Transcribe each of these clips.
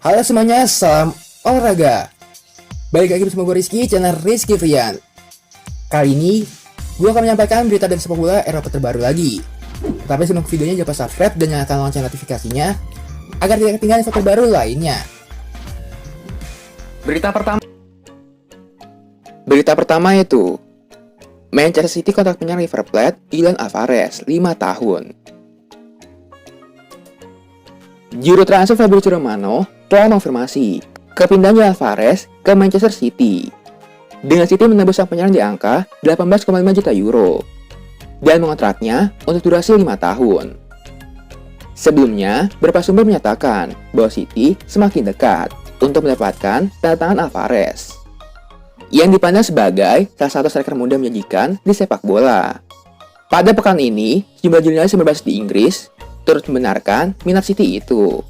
Halo semuanya, salam olahraga. Balik lagi bersama gue Rizky, channel Rizky Frian. Kali ini, gue akan menyampaikan berita dari sepak bola Eropa terbaru lagi. Tapi sebelum videonya, jangan lupa subscribe dan nyalakan lonceng notifikasinya agar tidak ketinggalan info terbaru lainnya. Berita pertama itu Manchester City kontrak penyerang River Plate Julian Alvarez 5 tahun. Juru transfer Fabrizio Romano telah mengonfirmasi kepindahan Alvarez ke Manchester City. Dengan City menembus sang penyerang di angka 18,5 juta euro dan mengontraknya untuk durasi 5 tahun. Sebelumnya, beberapa sumber menyatakan bahwa City semakin dekat untuk mendapatkan tanda tangan Alvarez, yang dipandang sebagai salah satu striker muda menjanjikan di sepak bola. Pada pekan ini, sejumlah jurnalis yang berbasis di Inggris turut membenarkan minat City itu,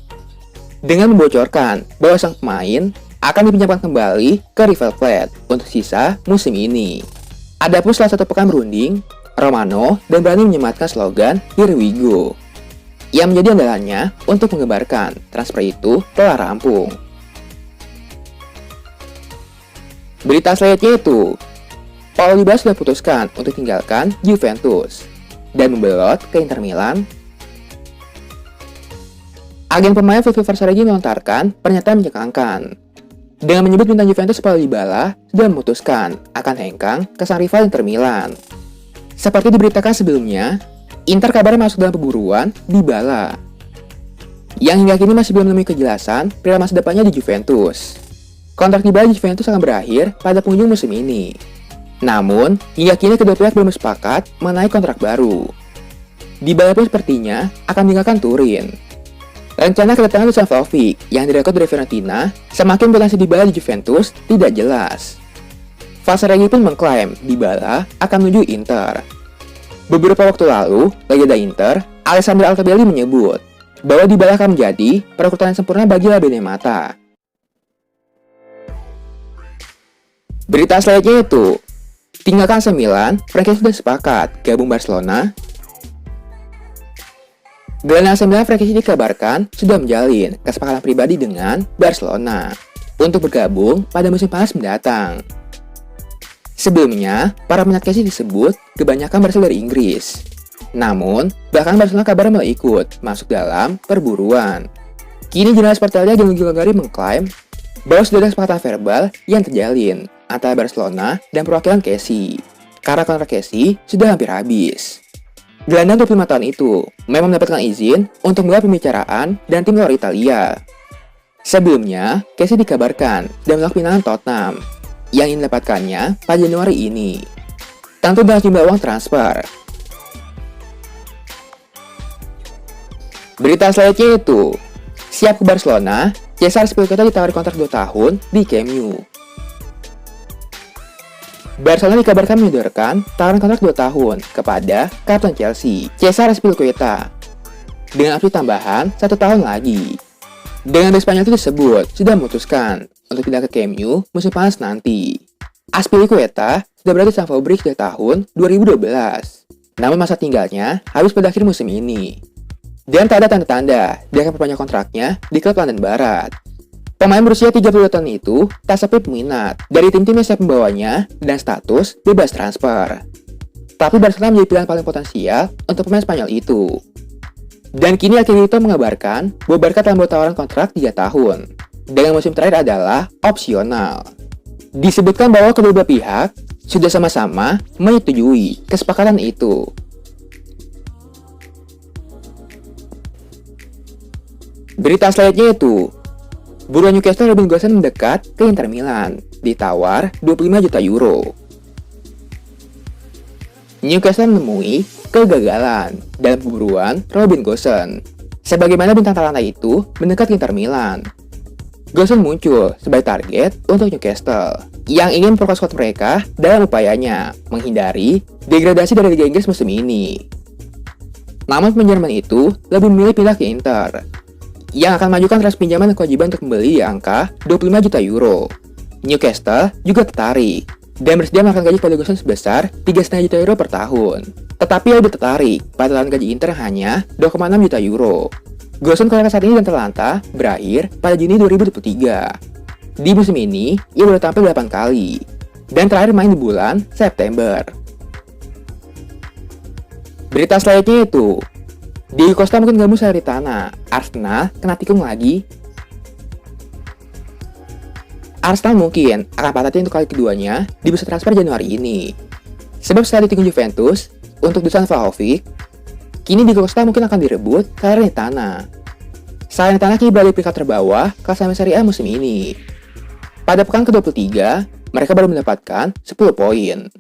dengan membocorkan bahwa sang pemain akan dipinjamkan kembali ke River Plate untuk sisa musim ini. Adapun setelah satu pekan berunding, Romano dan berani menyematkan slogan Here We Go, yang menjadi andalannya untuk mengembarkan transfer itu telah rampung. Berita selanjutnya itu, Paulo Dybala sudah putuskan untuk tinggalkan Juventus dan membelot ke Inter Milan. Agen pemain Fulvio Varsaregi melontarkan pernyataan mencengangkan dengan menyebut bintang Juventus Paulo Dybala sudah memutuskan akan hengkang ke sang rival Inter Milan. Seperti diberitakan sebelumnya, Inter kabarnya masuk dalam pemburuan Dybala, yang hingga kini masih belum menemui kejelasan perihal masa depannya di Juventus. Kontrak Dybala di Juventus akan berakhir pada penghujung musim ini. Namun, hingga kini kedua pihak belum sepakat mengenai kontrak baru. Dybala pun sepertinya akan meninggalkan Turin. Rencana kedatangan Dusan Vlahovic yang direkrut dari Fiorentina semakin potensi Dybala di Juventus tidak jelas. Varsaregi pun mengklaim Dybala akan menuju Inter. Beberapa waktu lalu, legenda Inter, Alessandro Altobelli menyebut bahwa Dybala akan menjadi perekrutan yang sempurna bagi La Benemata. Berita selanjutnya itu, tinggalkan AC Milan, Frankie sudah sepakat gabung Barcelona. Gelandang AC Milan Frankie dikabarkan sudah menjalin kesepakatan pribadi dengan Barcelona untuk bergabung pada musim panas mendatang. Sebelumnya, para peminat Casey disebut kebanyakan berasal dari Inggris. Namun, bahkan Barcelona kabarnya malah ikut masuk dalam perburuan. Kini jurnalis Portalia Gianluigi mengklaim bahwa sudah ada kesepakatan verbal yang terjalin antara Barcelona dan perwakilan Casey, karena kontrak Casey sudah hampir habis. Gelandang 25 tahun itu memang mendapatkan izin untuk menggelar pembicaraan dan tim luar Italia. Sebelumnya, Casey dikabarkan dan menolak pinangan Tottenham yang ingin mendapatkannya pada Januari ini, tentu dengan jumlah uang transfer. Berita selanjutnya itu, siap ke Barcelona, Cesar Azpilicueta ditawari kontrak 2 tahun di Camp Nou. Barcelona dikabarkan menyodorkan tawaran kontrak 2 tahun kepada kapten Chelsea, Cesar Azpilicueta, dengan opsi tambahan 1 tahun lagi. Dengan bek Spanyol itu disebut sudah memutuskan untuk pindah ke Camp Nou musim panas nanti. Azpilicueta sudah berada di Stamford Bridge dari tahun 2012, namun masa tinggalnya habis pada akhir musim ini. Dan tak ada tanda-tanda dia akan perpanjang kontraknya di klub London Barat. Pemain berusia 32 tahun itu tak sepi peminat dari tim-tim yang siap membawanya dan status bebas transfer. Tapi Barcelona menjadi pilihan paling potensial untuk pemain Spanyol itu. Dan kini Alkirito mengabarkan bahwa Barca telah membuat tawaran kontrak 3 tahun, dengan musim terakhir adalah opsional. Disebutkan bahwa kedua belah pihak sudah sama-sama menyetujui kesepakatan itu. Berita selanjutnya itu, buruan Newcastle Robin Gosens mendekat ke Inter Milan, ditawar 25 juta euro. Newcastle menemui kegagalan dalam pemburuan Robin Gosens, sebagaimana bintang Atalanta itu mendekat ke Inter Milan. Gosens muncul sebagai target untuk Newcastle, yang ingin memperkuat squad mereka dalam upayanya menghindari degradasi dari Liga Inggris musim ini. Namun pemain Jerman itu lebih memilih pindah ke Inter, yang akan mengajukan transfer pinjaman dan kewajiban untuk kembali di angka 25 juta euro. Newcastle juga tertarik dan bersedia melakukan gaji pada Gosens sebesar 3,5 juta euro per tahun. Tetapi lebih tertarik pada tawaran gaji Inter hanya 2,6 juta euro. Gosong kontrak saat ini dan Atalanta berakhir pada Juni 2023. Di musim ini, ia baru tampil 8 kali, dan terakhir main di bulan September. Berita selanjutnya itu, Diego Costa mungkin gabung Salernitana, Arsenal kena tikung lagi. Arsenal mungkin akan patah hati untuk kali keduanya di bursa transfer Januari ini. Sebab setelah ditikung Juventus untuk Dusan Vlahovic, kini Diego Costa mungkin akan direbut Salernitana. Salernitana kini berada di peringkat terbawah klasemen Serie A musim ini. Pada pekan ke-23, mereka baru mendapatkan 10 poin.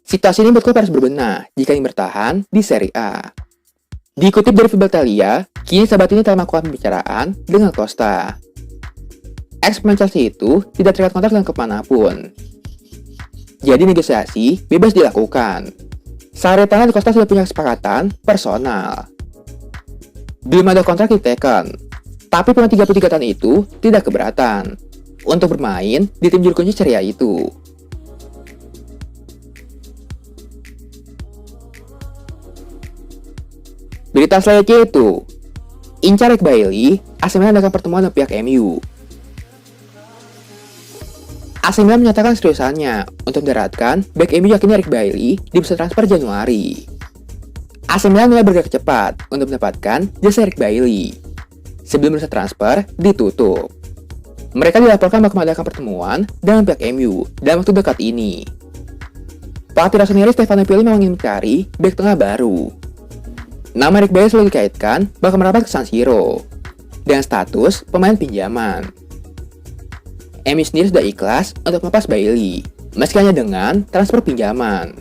Situasi ini buat klub harus berbenah jika ingin bertahan di Serie A. Dikutip dari FIBA Italia, kini sahabat ini telah melakukan pembicaraan dengan Costa. Ex-pemain Chelsea itu tidak terikat kontrak dengan klub manapun. Jadi negosiasi bebas dilakukan. Salernitana dan Costa sudah punya kesepakatan personal. Belum ada kontrak diteken, tapi pemain 33 tahun itu tidak keberatan untuk bermain di tim juru kunci Serie A itu. Berita selanjutnya itu, incar Eric Bailly, AC Milan adakan pertemuan dengan pihak MU. AC Milan menyatakan seriusannya untuk mendaratkan bek MU yakni Eric Bailly di bursa transfer Januari. AC Milan mulai bergerak cepat untuk mendapatkan jasa Eric Bailly sebelum bursa transfer ditutup. Mereka dilaporkan bakal mengadakan pertemuan dengan pihak MU dalam waktu dekat ini. Pelatih Rossoneri Stefano Pioli memang ingin mencari bek tengah baru. Nama Eric Bailly selalu dikaitkan bakal merapat ke San Siro dengan status pemain pinjaman. MU sendiri sudah ikhlas untuk melepas Bailly, meski hanya dengan transfer pinjaman.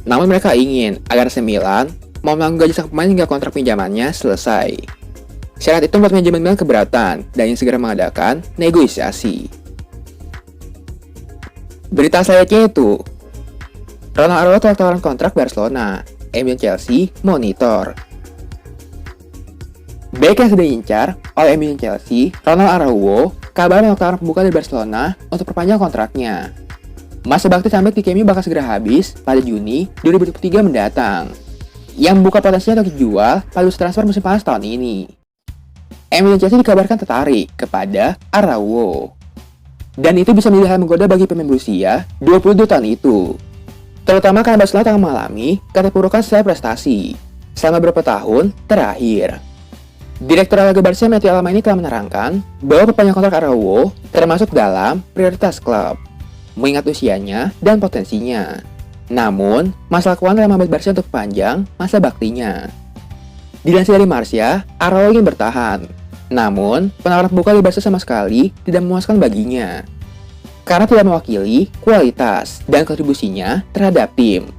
Namun mereka ingin agar AC Milan mau menanggung gaji sang pemain hingga kontrak pinjamannya selesai. Syarat itu membuat manajemen Milan keberatan dan ingin segera mengadakan negosiasi. Berita selanjutnya itu, Ronald Araujo tolak tawaran kontrak Barcelona, MU dan Chelsea monitor. Bek yang sudah diincar oleh MU dan Chelsea, Ronald Araujo, kabar menolak tawaran pembuka dari Barcelona untuk perpanjang kontraknya. Masa bakti sampai di MU bakal segera habis pada Juni 2023 mendatang, yang membuka potensinya untuk dijual pada bursa transfer musim panas tahun ini. MU dan Chelsea dikabarkan tertarik kepada Araujo, dan itu bisa menjadi hal menggoda bagi pemain berusia 22 tahun itu, terutama karena Barcelona tengah mengalami keterpurukan secara prestasi selama beberapa tahun terakhir. Direktur Liga Barca Mathieu Alemany telah menerangkan bahwa perpanjangan kontrak Araujo termasuk dalam prioritas klub, mengingat usianya dan potensinya. Namun, masalah keuangan telah membuat Barca untuk panjang masa baktinya. Dilansir dari Marca, Araujo ingin bertahan, namun penawaran pembuka di Barca sama sekali tidak memuaskan baginya, karena tidak mewakili kualitas dan kontribusinya terhadap tim.